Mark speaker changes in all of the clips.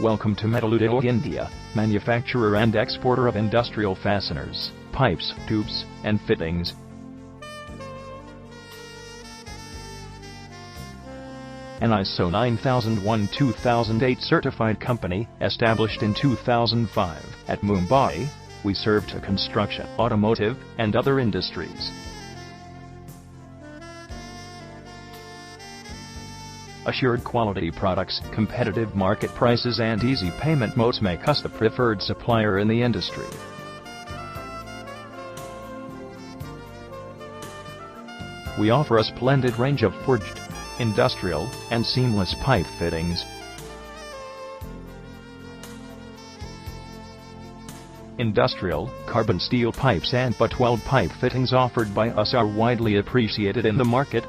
Speaker 1: Welcome to Udyog, India, manufacturer and exporter of industrial fasteners, pipes, tubes, and fittings. An ISO 9001-2008 certified company, established in 2005 at Mumbai, we serve to construction, automotive, and other industries. Assured quality products, competitive market prices and easy payment modes make us the preferred supplier in the industry. We offer a splendid range of forged, industrial, and seamless pipe fittings. Industrial, carbon steel pipes and butt-weld pipe fittings offered by us are widely appreciated in the market.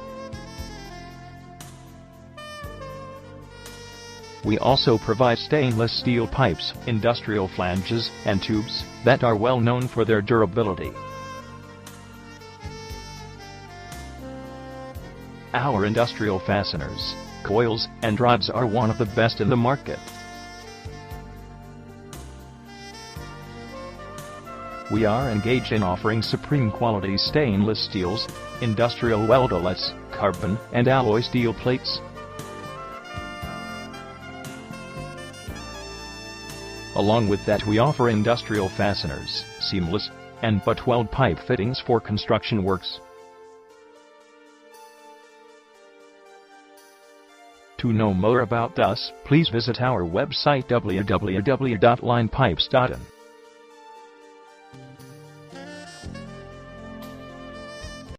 Speaker 1: We also provide stainless steel pipes, industrial flanges, and tubes that are well known for their durability. Our industrial fasteners, coils, and rods are one of the best in the market. We are engaged in offering supreme quality stainless steels, industrial weldless, carbon, and alloy steel plates. Along with that, we offer industrial fasteners, seamless, and butt-weld pipe fittings for construction works. To know more about us, please visit our website www.linepipes.in.